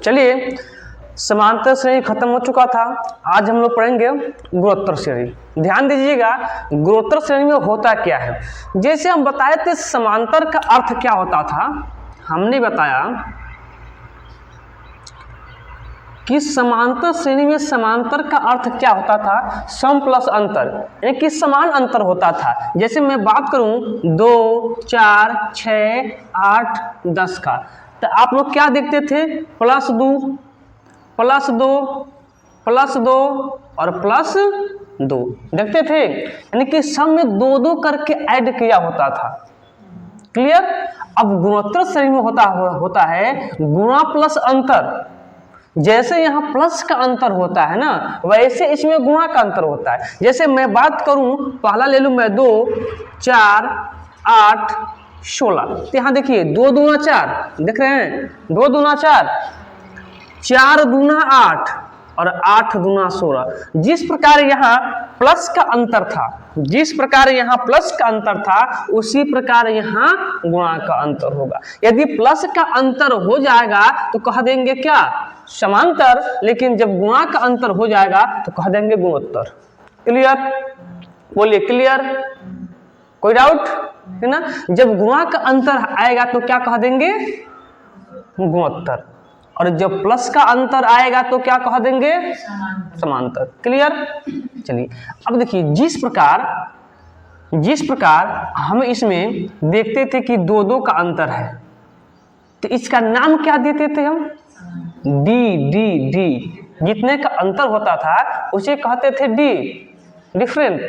चलिए, समांतर श्रेणी खत्म हो चुका था। आज हम लोग पढ़ेंगे गुणोत्तर श्रेणी। ध्यान दीजिएगा, गुणोत्तर श्रेणी में होता क्या है। जैसे हम बताए थे समांतर का अर्थ क्या होता था, हमने बताया कि समांतर श्रेणी में समांतर का अर्थ क्या होता था, सम प्लस अंतर, यानी कि समान अंतर होता था। जैसे मैं बात करूं 2, 4, 6, 8, 10 का, तो आप लोग क्या देखते थे, +2 और +2 देखते थे, यानी कि सम में 2 करके ऐड किया होता था। क्लियर। अब गुणोत्तर श्रेणी में होता है गुणा प्लस अंतर। जैसे यहाँ प्लस का अंतर होता है ना, वैसे इसमें गुणा का अंतर होता है। जैसे मैं बात करूं, पहला ले लूं मैं 2, 4, 8, 16। तो यहाँ देखिए 2 दूना 4, देख रहे हैं, 2 दूना 4, 4 दूना 8 और 8 दूना 16। जिस प्रकार यहाँ प्लस का अंतर था, जिस प्रकार यहाँ प्लस का अंतर था, उसी प्रकार यहाँ गुणा का अंतर होगा। यदि प्लस का अंतर हो जाएगा तो कह देंगे क्या, समांतर। लेकिन जब गुणा का अंतर हो जाएगा तो कह देंगे गुणोत्तर। क्लियर, बोलिए क्लियर, कोई डाउट है ना। जब गुणा का अंतर आएगा तो क्या कह देंगे, गुणोत्तर। और जब प्लस का अंतर आएगा तो क्या कह देंगे, समांतर। क्लियर। चलिए, अब देखिए, जिस प्रकार हम इसमें देखते थे कि 2 का अंतर है, तो इसका नाम क्या देते थे हम, डी। जितने का अंतर होता था उसे कहते थे डी, डिफरेंट।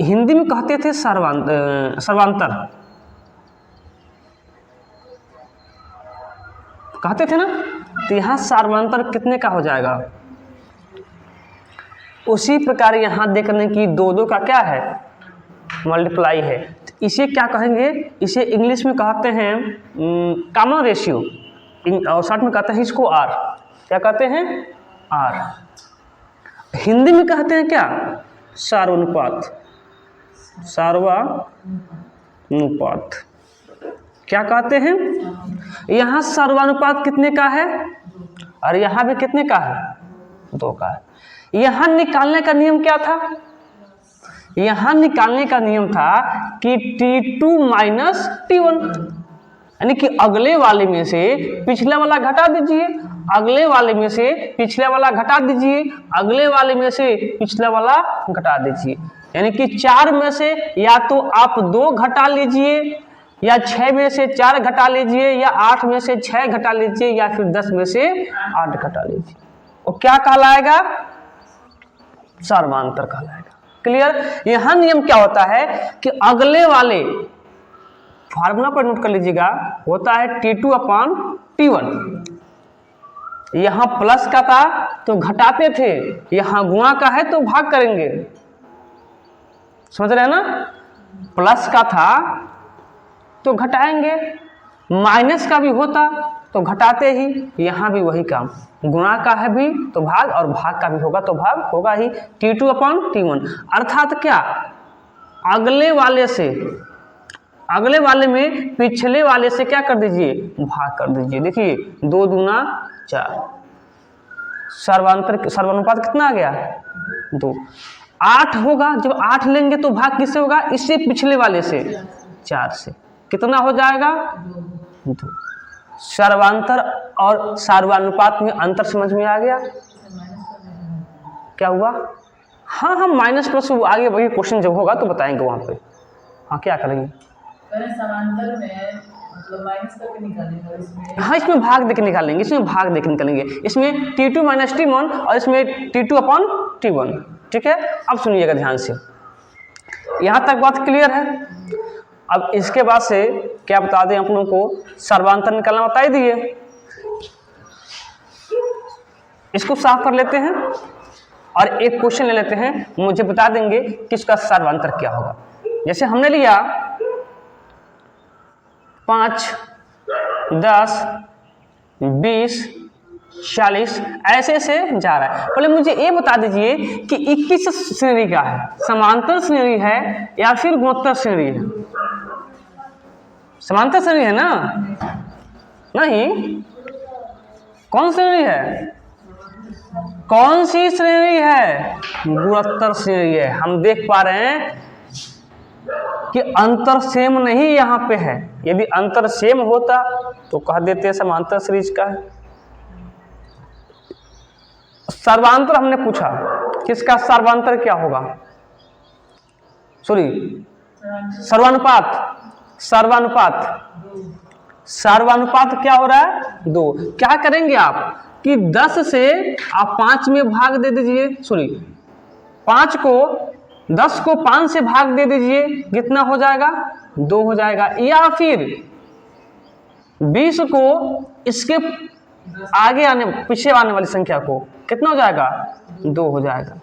हिंदी में कहते थे सर्वांतर, कहते थे ना। तो यहाँ सर्वांतर कितने का हो जाएगा, उसी प्रकार यहाँ देखने की 2 का क्या है, मल्टीप्लाई है। तो इसे क्या कहेंगे, इसे इंग्लिश में कहते हैं कॉमन रेशियो, और शॉर्ट में कहते हैं इसको आर। क्या कहते हैं, आर। हिंदी में कहते हैं क्या, सार्वनुपात। क्या कहते हैं, यहाँ सर्वानुपात कितने का है और यहाँ भी कितने का है, 2 का है। यहाँ निकालने का नियम क्या था, यहाँ निकालने का नियम था कि T2 माइनस T1, यानी कि अगले वाले में से पिछले वाला घटा दीजिए, अगले वाले में से पिछले वाला घटा दीजिए, अगले वाले में से पिछले वाला घटा दीजिए। यानी कि 4 में से या तो आप 2 घटा लीजिए, या 6 में से 4 घटा लीजिए, या 8 में से 6 घटा लीजिए, या फिर 10 में से 8 घटा लीजिए। वो क्या कहलाएगा, सर्वांतर कहलाएगा। क्लियर। यहाँ नियम क्या होता है कि अगले वाले, फार्मूला पर नोट कर लीजिएगा, होता है T2 अपॉन T1। यहाँ प्लस का था तो घटाते थे, यहाँ गुणा का है तो भाग करेंगे। समझ रहे हैं ना, प्लस का था तो घटाएंगे, माइनस का भी होता तो घटाते ही। यहाँ भी वही काम, गुणा का है भी तो भाग, और भाग का भी होगा तो भाग होगा ही। T2 अपॉन T1, अर्थात क्या, अगले वाले में पिछले वाले से क्या कर दीजिए, भाग कर दीजिए। देखिए 2 दूना 4, सर्वानुपात कितना आ गया, 2। 8 होगा, जब 8 लेंगे तो भाग किससे होगा, इससे पिछले वाले से, 4 से। कितना हो जाएगा, 2। सर्वांतर और सर्वानुपात में अंतर समझ में आ गया, क्या हुआ। हाँ, हम माइनस प्लस आगे वही क्वेश्चन जब होगा तो बताएंगे वहां पे। हाँ, क्या करेंगे, समांतर में मतलब माइनस करके निकालेंगे इसमें। हाँ, इसमें भाग देके निकालेंगे, इसमें T2 माइनस T1 और इसमें T2 अपॉन T1। ठीक है, अब सुनिएगा ध्यान से, यहाँ तक बात क्लियर है। अब इसके बाद से क्या बता दें, आप लोगों को सर्वांतर निकालना बता ही दिए। इसको साफ कर लेते हैं और एक क्वेश्चन ले लेते हैं, मुझे बता देंगे कि इसका सर्वांतर क्या होगा। जैसे हमने लिया 5, 10, 20, 40, ऐसे से जा रहा है। पहले मुझे ये बता दीजिए कि 21 श्रेणी का है, समांतर श्रेणी है या फिर गुणोत्तर श्रेणी है। समांतर श्रेणी है ना? नहीं, कौन श्रेणी है? कौन सी श्रेणी है? गुणोत्तर श्रेणी है। हम देख पा रहे हैं कि अंतर सेम नहीं यहाँ पे है। यदि अंतर सेम होता तो कह देते समांतर श्रेणी का है। सर्वांतर हमने पूछा, किसका सर्वांतर क्या होगा? सॉरी, सर्वानुपात। सर्वानुपात क्या हो रहा है? 2। क्या करेंगे आप कि 10 से आप 5 में भाग दे दीजिए, सॉरी 10 को 5 से भाग दे दीजिए, कितना हो जाएगा? 2 हो जाएगा। या फिर 20 को इसके आगे पीछे आने वाली संख्या को कितना हो जाएगा? 2 हो जाएगा।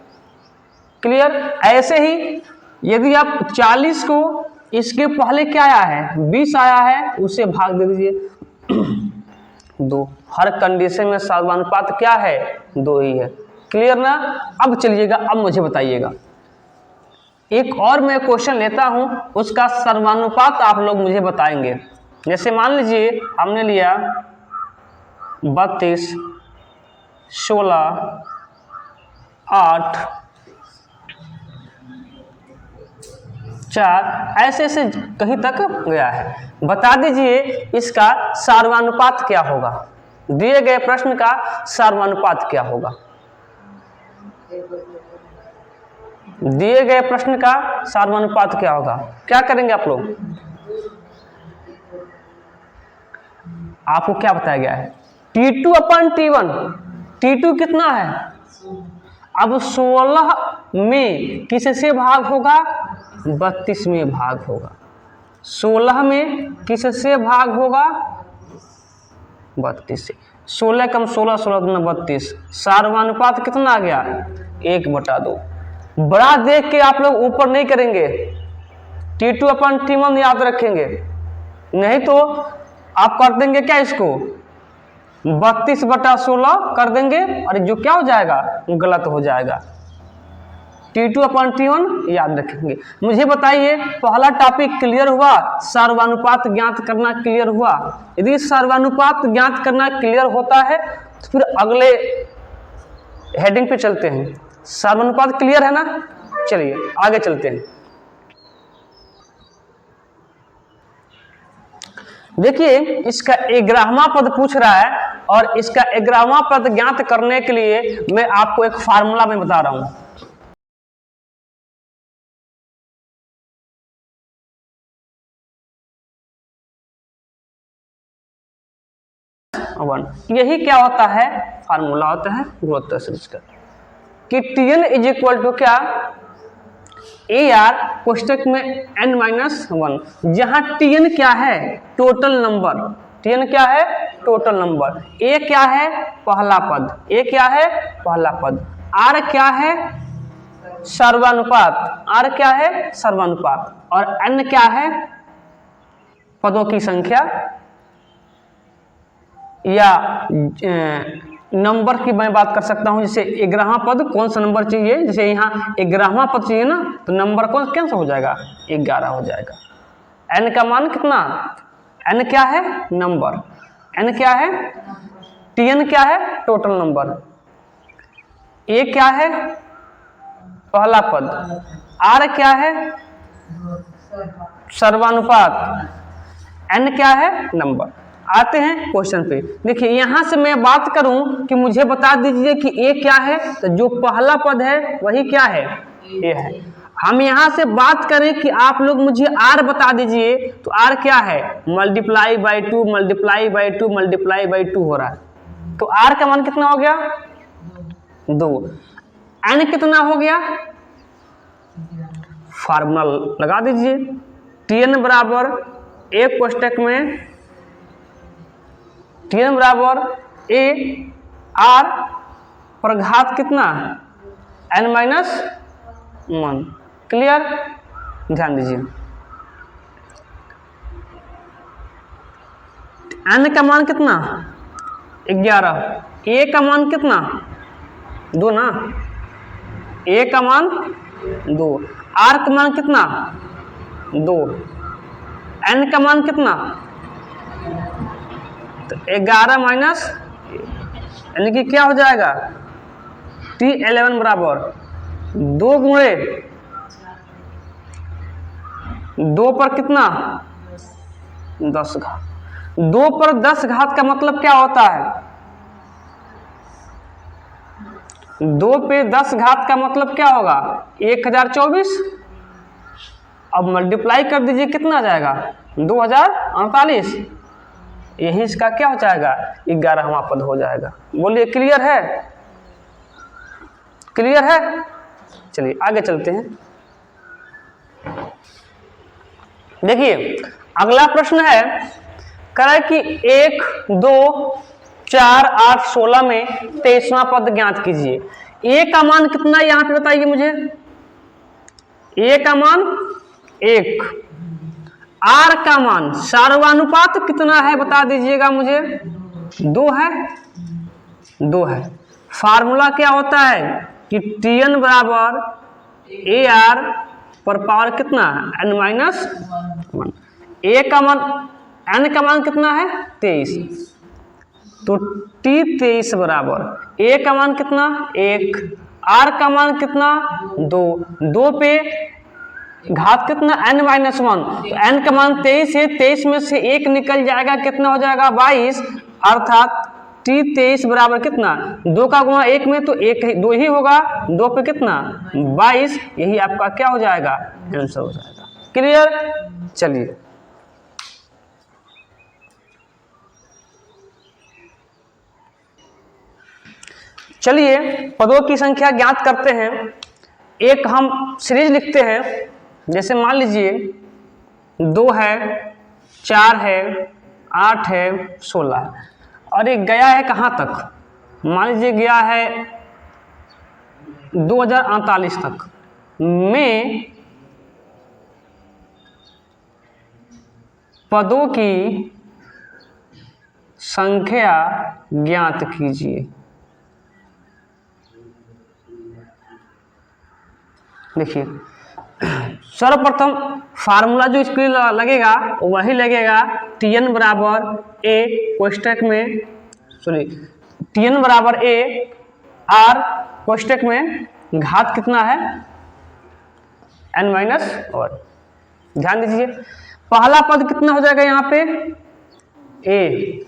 क्लियर? ऐसे ही यदि आप 40 को इसके पहले क्या आया है? 20 आया है, उसे भाग दे दीजिए 2। हर कंडीशन में सर्वानुपात क्या है? 2 ही है। क्लियर ना? अब चलिएगा, अब मुझे बताइएगा, एक और मैं क्वेश्चन लेता हूं, उसका सर्वानुपात आप लोग मुझे बताएंगे। जैसे मान लीजिए हमने लिया 32, 16, 8, 4, ऐसे ऐसे कहीं तक गया है। बता दीजिए इसका सर्वानुपात क्या होगा? दिए गए प्रश्न का सर्वानुपात क्या होगा? दिए गए प्रश्न का सर्वानुपात क्या होगा? क्या करेंगे आप लोग? आपको क्या बताया गया है? T2/T1। T2 कितना है? अब 16 में किससे भाग होगा? 32 में भाग होगा। 16 में किससे भाग होगा? 32 से। 16 कम 16, 16 दूना 32। सर्वानुपात कितना आ गया? 1/2। बड़ा देख के आप लोग ऊपर नहीं करेंगे, T2/T1 याद रखेंगे, नहीं तो आप कर देंगे क्या? इसको 32/16 कर देंगे और जो क्या हो जाएगा? गलत हो जाएगा। T2/T1 याद रखेंगे। मुझे बताइए, पहला टॉपिक क्लियर हुआ? सर्वानुपात ज्ञात करना क्लियर हुआ? यदि सर्वानुपात ज्ञात करना क्लियर होता है तो फिर अगले हेडिंग पे चलते हैं। सर्वानुपात क्लियर है ना? चलिए आगे चलते हैं। देखिए इसका 11वां पद पूछ रहा है और इसका 11वां पद ज्ञात करने के लिए मैं आपको एक फार्मूला में बता रहा हूं। यही क्या होता है? फार्मूला होता है गुणोत्तर श्रेणी का कि Tn इज इक्वल टू क्या? AR कोष्टक में n-1, जहां Tn क्या है? Total number. Tn क्या है? Total number. A क्या है? पहला पद। A क्या है? पहला पद। R क्या है? सर्वानुपात। R क्या है? सर्वानुपात। और n क्या है? पदों की संख्या या नंबर की मैं बात कर सकता हूं। जैसे 11वां पद कौन सा नंबर चाहिए? जैसे यहाँ 11वां पद चाहिए ना, तो नंबर कौन कैंसिल हो जाएगा? 11 हो जाएगा। n का मान कितना? n क्या है? नंबर। n क्या है? Tn क्या है? Total number. A क्या है? पहला पद। R क्या है? सर्वानुपात। n क्या है? नंबर। आते हैं क्वेश्चन पे। देखिए यहां से मैं बात करूं कि मुझे बता दीजिए कि A क्या है, तो जो पहला पद है वही क्या है? A है। हम यहां से बात करें कि आप लोग मुझे R बता दीजिए, तो R क्या है? Multiply by 2 multiply by 2 multiply by 2 हो रहा है। तो R का मान कितना हो गया? 2। N कितना हो गया? फार्मूला लगा दीजिए। Tn बराबर A कोष्टक में Tn बराबर A R पर घात कितना? n-1। क्लियर? ध्यान दीजिए। n का मान कितना? 11। A का मान कितना? 2 ना। A का मान 2। R का मान कितना? 2। n का मान कितना, तो 11 माइनस, यानी कि क्या हो जाएगा, T11 बराबर 2 गुणे 2 पर कितना, 10 घात। 2 पर 10 घात का मतलब क्या होता है, 2 पे 10 घात का मतलब क्या होगा, 1024। अब मल्टीप्लाई कर दीजिए, कितना आ जाएगा, 2048। यही इसका क्या हो जाएगा, 11वां पद हो जाएगा। बोलिए क्लियर है, क्लियर है। चलिए आगे चलते हैं। देखिए अगला प्रश्न है, कह रहा है कि 1, 2, 4, 8, 16 में 23वां पद ज्ञात कीजिए। ए का मान कितना है यहाँ पे बताइए मुझे, ए का मान 1, आर का मान सार्वनुपात कितना है बता दीजिएगा मुझे, 2 है, 2 है। फार्मूला क्या होता है कि Tn बराबर ए आर पर पावर कितना, n-1। ए का मान, n का मान कितना है 23, तो T23 बराबर ए का मान कितना 1, आर का मान कितना 2, 2 पे घात कितना n-1, तो n का मान 23 है, 23 में से 1 निकल जाएगा, कितना हो जाएगा 22, अर्थात T23 बराबर कितना, 2 का गुणा 1 में तो 2 ही होगा, 2 पे कितना 22, यही आपका क्या हो जाएगा, आंसर हो जाएगा। क्लियर। चलिए चलिए पदों की संख्या ज्ञात करते हैं। एक हम सीरीज लिखते हैं, जैसे मान लीजिए 2 है, 4 है, 8 है, 16, और एक गया है कहाँ तक, मान लीजिए गया है 2048 तक में पदों की संख्या ज्ञात कीजिए। देखिए सर्वप्रथम फार्मूला जो इसके लिए लगेगा वही लगेगा, Tn बराबर ए कोष्टक में, सॉरी Tn बराबर ए आर कोष्टक में घात कितना है n-1। ध्यान दीजिए पहला पद कितना हो जाएगा यहाँ पे ए,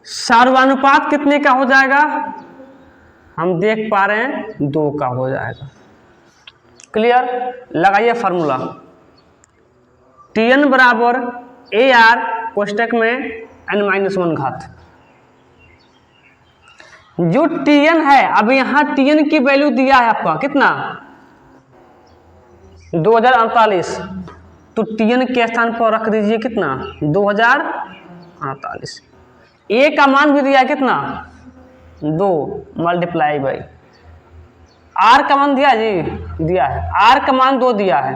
सार्वनुपात कितने का हो जाएगा, हम देख पा रहे हैं 2 का हो जाएगा। क्लियर। लगाइए फार्मूला, Tn बराबर ए आर कोष्टक में n-1 घात। जो Tn है, अब यहाँ Tn की वैल्यू दिया है आपका कितना 2048, तो Tn के स्थान पर रख दीजिए कितना 2048। ए का मान भी दिया है कितना 2 मल्टीप्लाई बाई, आर का मान दिया जी, दिया है, आर का मान 2 दिया है,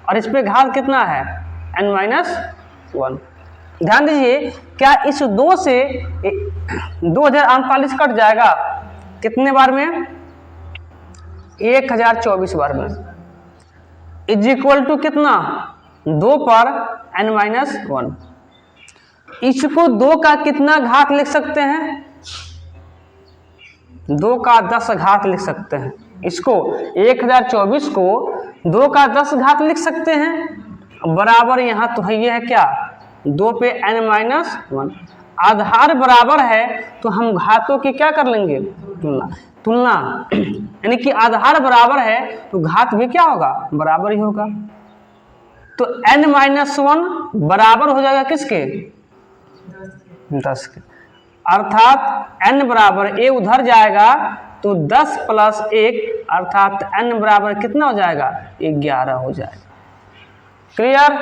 और इस पे घात कितना है n-1। ध्यान दीजिए क्या इस 2 से 2048 कट जाएगा, कितने बार में 1024 बार में, इज इक्वल टू कितना 2 पर n-1। इसको 2 का कितना घात लिख सकते हैं, 2 का 10 घात लिख सकते हैं। इसको 1024 को 2 का 10 घात लिख सकते हैं, बराबर यहाँ तो है, ये है क्या 2 पे n-1। आधार बराबर है तो हम घातों की क्या कर लेंगे, तुलना यानी कि आधार बराबर है तो घात भी क्या होगा, बराबर ही होगा। तो n-1 बराबर हो जाएगा किसके, 10 के, अर्थात n बराबर a उधर जाएगा तो 10 प्लस 1 अर्थात n बराबर कितना हो जाएगा 11 हो जाएगा। क्लियर।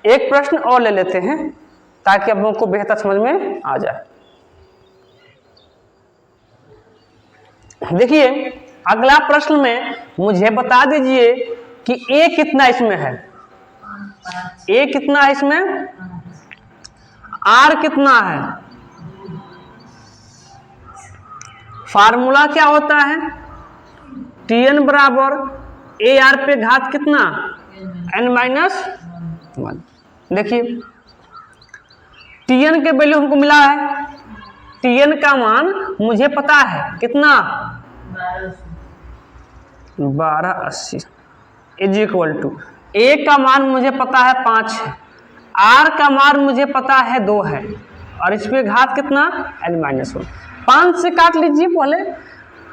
एक प्रश्न और ले लेते हैं ताकि आप लोगों को बेहतर समझ में आ जाए। देखिए अगला प्रश्न में मुझे बता दीजिए कि a कितना इसमें है, a कितना है इसमें, r कितना है। फार्मूला क्या होता है, Tn बराबर ए आर पे घात कितना, n माइनस 1। देखिए Tn के वैल्यू हमको मिला है, Tn का मान मुझे पता है कितना, 1280 इज इक्वल टू ए का मान मुझे पता है 5 है, आर का मान मुझे पता है 2 है, और इस पे घात कितना n माइनस 1। 5 से काट लीजिए पहले,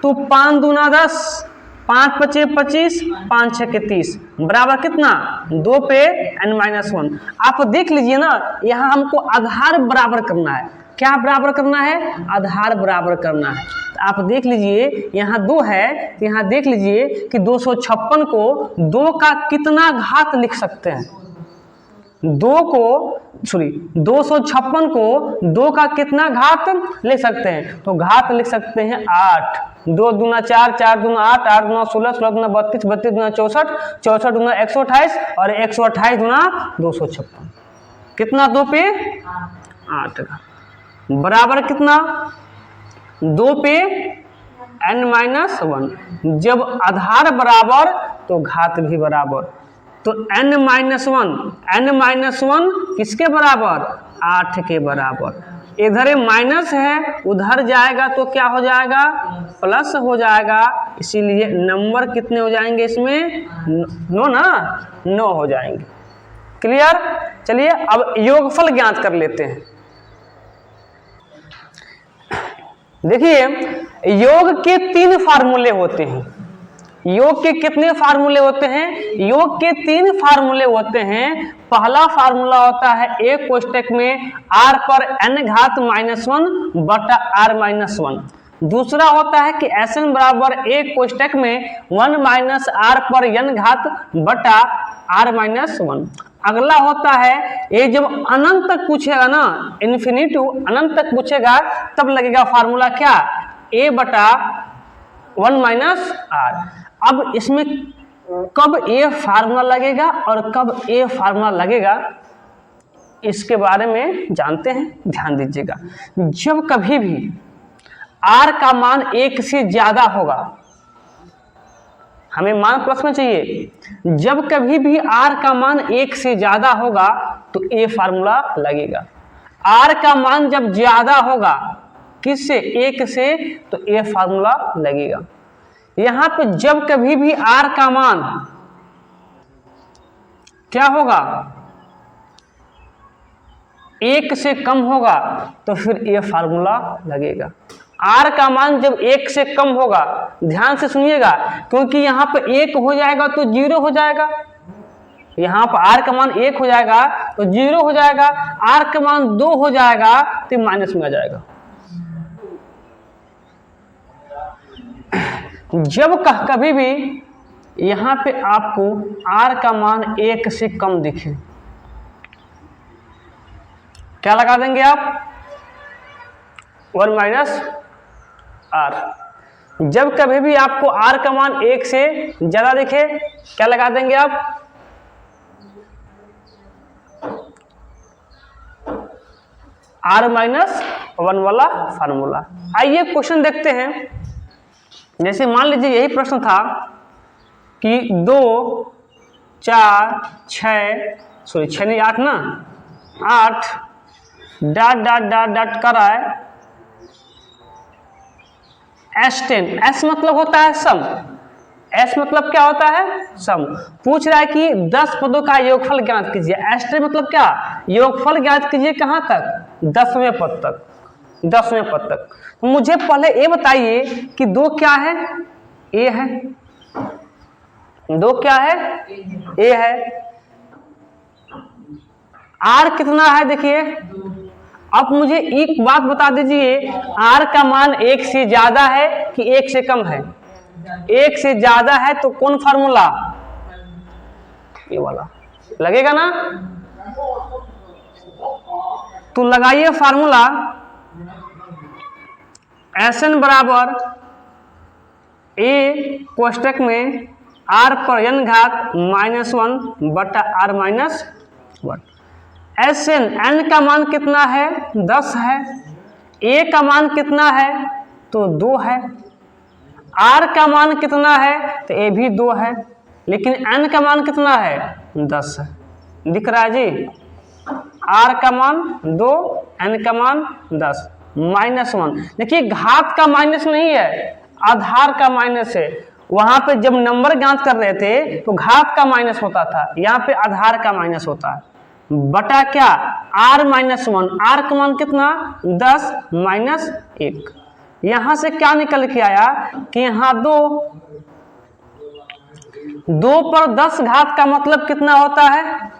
तो 5 दूना 10, 5 पचे 25, 5 छके 30 बराबर कितना 2 पे n माइनस 1। आप देख लीजिए ना, यहाँ हमको आधार बराबर करना है। क्या बराबर करना है, आधार बराबर करना है। तो आप देख लीजिए यहाँ 2 है, तो यहाँ देख लीजिए कि 256 को 2 का कितना घात लिख सकते हैं, 256 को 2 का कितना घात ले सकते हैं, तो घात लिख सकते हैं 8। 2 दूना 4, 4 दूना 8, 8 दूना 16, 16 दूना 32, 32 दूना 64, 64 दूना 128 और 128 दूना 256, कितना 2 पे 8 का बराबर कितना 2 पे n माइनस 1। जब आधार बराबर तो घात भी बराबर, तो n माइनस 1 किसके बराबर, 8 के बराबर। इधर माइनस है, उधर जाएगा तो क्या हो जाएगा, प्लस हो जाएगा, इसीलिए नंबर कितने हो जाएंगे इसमें, 9 हो जाएंगे। क्लियर। चलिए अब योगफल ज्ञात कर लेते हैं। देखिए योग के 3 फार्मूले होते हैं। योग के कितने फार्मूले होते हैं, योग के 3 फार्मूले होते हैं। पहला फार्मूला होता है एक कोष्टक में r पर n घात -1 बटा r माइनस 1। दूसरा होता है कि Sn बराबर एक कोष्टक में 1 माइनस r पर n घात बटा r माइनस 1। अगला होता है ये जब अनंत तक पूछेगा ना, इन्फिनिटी अनंत तक पूछेगा, तब लगेगा फार्मूला क्या, a बटा 1 माइनस r। अब इसमें कब ए फार्मूला लगेगा और कब ए फार्मूला लगेगा, इसके बारे में जानते हैं, ध्यान दीजिएगा। जब कभी भी r का मान 1 से ज्यादा होगा, हमें मान प्लस में चाहिए, जब कभी भी r का मान 1 से ज्यादा होगा तो ए फार्मूला लगेगा। r का मान जब ज्यादा होगा किससे, 1 से, तो ए फार्मूला लगेगा। यहां पे जब कभी भी r का मान क्या होगा, 1 से कम होगा तो फिर ये फार्मूला लगेगा। r का मान जब 1 से कम होगा, ध्यान से सुनिएगा, क्योंकि यहाँ पे 1 हो जाएगा तो 0 हो जाएगा, यहाँ पर r का मान 1 हो जाएगा तो 0 हो जाएगा, r का मान 2 हो जाएगा तो माइनस में आ जाएगा। जब कभी भी यहाँ पे आपको r का मान 1 से कम दिखे, क्या लगा देंगे आप, 1 माइनस r। जब कभी भी आपको r का मान 1 से ज्यादा दिखे, क्या लगा देंगे आप, r माइनस 1 वाला फार्मूला। आइए क्वेश्चन देखते हैं। जैसे मान लीजिए यही प्रश्न था कि 2 4 6 नहीं 8 ना, 8 डॉट डॉट डॉट डॉट कर रहा है S10। S मतलब होता है सम, S मतलब क्या होता है, सम। पूछ रहा है कि 10 पदों का योगफल ज्ञात कीजिए। S10 मतलब क्या, योगफल ज्ञात कीजिए कहाँ तक, 10वें पद तक, 10वें पद तक। तो मुझे पहले ये बताइए कि 2 क्या है, A है, 2 क्या है, A है। R कितना है देखिए, अब मुझे एक बात बता दीजिए, R का मान 1 से ज्यादा है कि 1 से कम है, 1 से ज्यादा है तो कौन फार्मूला, ये वाला लगेगा ना। तो लगाइए फार्मूला, Sn बराबर a कोष्टक में r पर n घात -1 बटा r माइनस 1। Sn n का मान कितना है, 10 है, a का मान कितना है तो 2 है, r का मान कितना है तो a भी 2 है। लेकिन n का मान कितना है 10 है। दिख रहा है जी, r का मान 2, n का मान 10, -1। देखिए घात का माइनस नहीं है, आधार का माइनस है। वहां पे जब नंबर ज्ञात कर रहे थे तो घात का माइनस होता था, यहाँ पे आधार का माइनस होता है। बटा क्या r-1, r का मान कितना 10 -1। यहां से क्या निकल के आया कि यहाँ 2 पर 10 घात का मतलब कितना होता है,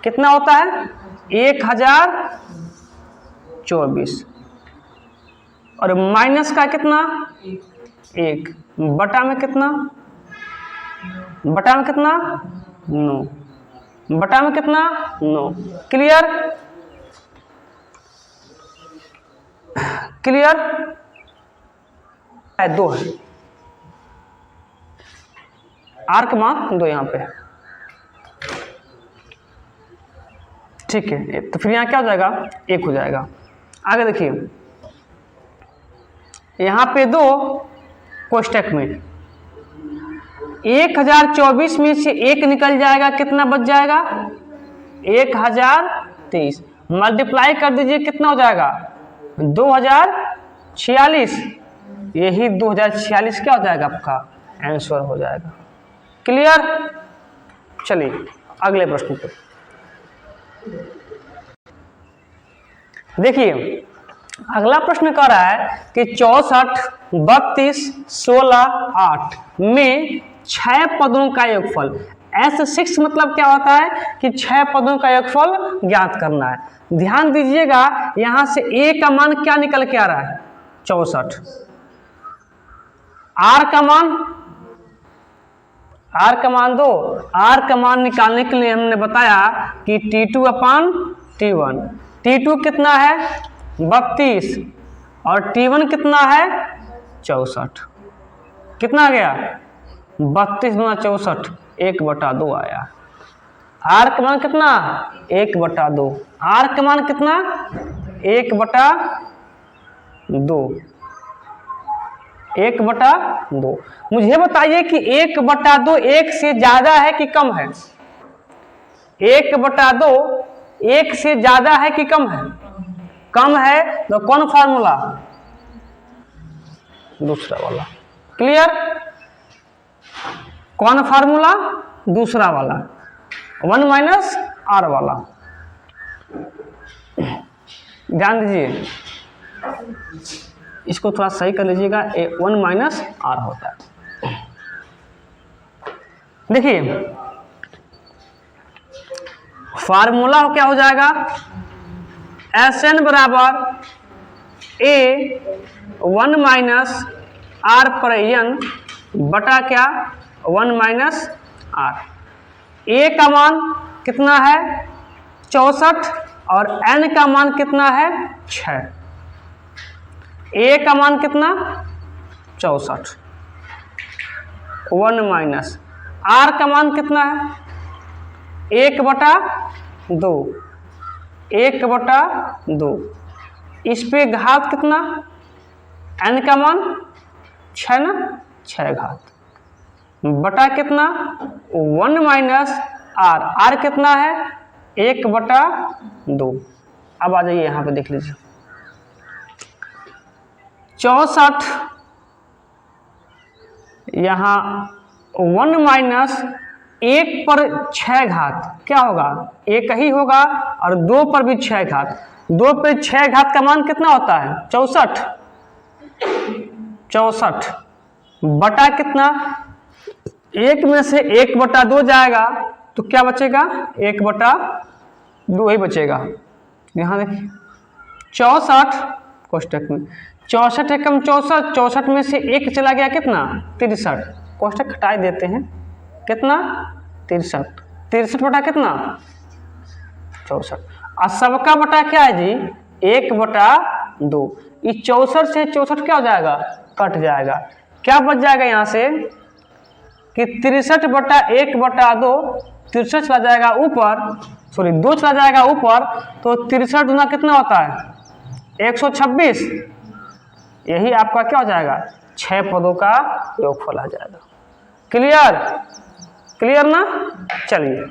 कितना होता है 1024, और माइनस का कितना 1, बटा में कितना 9, बटा में कितना 9। क्लियर, क्लियर है, 2 है, आर का मान 2 यहाँ पे। ठीक है, तो फिर यहाँ क्या हो जाएगा 1 हो जाएगा। आगे देखिए, यहाँ पे 2 कोष्टक में 1024 में से 1 निकल जाएगा, कितना बच जाएगा 1023। मल्टीप्लाई कर दीजिए, कितना हो जाएगा 2046। यही 2046 क्या हो जाएगा आपका आंसर हो जाएगा। क्लियर, चलिए अगले प्रश्न पे देखिए। अगला प्रश्न कह रहा है कि 64, 32, 16, 8 में 6 पदों का योगफल। S6 मतलब क्या होता है कि 6 पदों का योगफल ज्ञात करना है। ध्यान दीजिएगा, यहां से a का मान क्या निकल के आ रहा है 64, r का मान 2। r का मान निकालने के लिए हमने बताया कि T2/T1। T2 कितना है 32 और T1 कितना है 64। कितना आ गया 32 गुना 64, 1/2 आया। r का मान कितना 1/2, r का मान कितना 1/2, 1/2। मुझे बताइए कि 1/2 1 से ज्यादा है कि कम है? 1/2 1 से ज्यादा है कि कम है? कम है, तो कौन फार्मूला दूसरा वाला। क्लियर, कौन फार्मूला दूसरा वाला 1 - r वाला। ध्यान दीजिए, इसको थोड़ा सही कर लीजिएगा, 1 - r होता है। देखिए फार्मूला क्या हो जाएगा, Sn बराबर a 1 - r/n बटा क्या 1 - r। a का मान कितना है 64 और n का मान कितना है 6। a का मान कितना 64, 1 - r का मान कितना है 1/2, 1/2। इस पे घात कितना, n का मान 6 ना, 6 घात बटा कितना 1 - r। r कितना है 1/2। अब आ जाइए यहाँ पे देख लीजिए, 64 यहाँ 1 - 1 पर 6 घात क्या होगा 1 ही होगा, और 2 पर भी 6 घात। 2 पर 6 घात का मान कितना होता है 64, 64 बटा कितना, 1 में से 1/2 जाएगा तो क्या बचेगा 1/2 ही बचेगा। यहाँ देखिए 64 कोष्टक में 64 एकम 64, 64 में से 1 चला गया कितना 63, कोष्टक हटा देते हैं, कितना 63, 63 बटा कितना 64। और सबका बटा क्या है जी 1/2। इस 64 से 64 क्या हो जाएगा कट जाएगा, क्या बच जाएगा यहाँ से कि 63/1/2, 63 चला जाएगा ऊपर, सॉरी 2 चला जाएगा ऊपर, तो 63 गुना कितना होता है 126। यही आपका क्या हो जाएगा 6 पदों का योगफल आ जाएगा। क्लियर? क्लियर ना? चलिए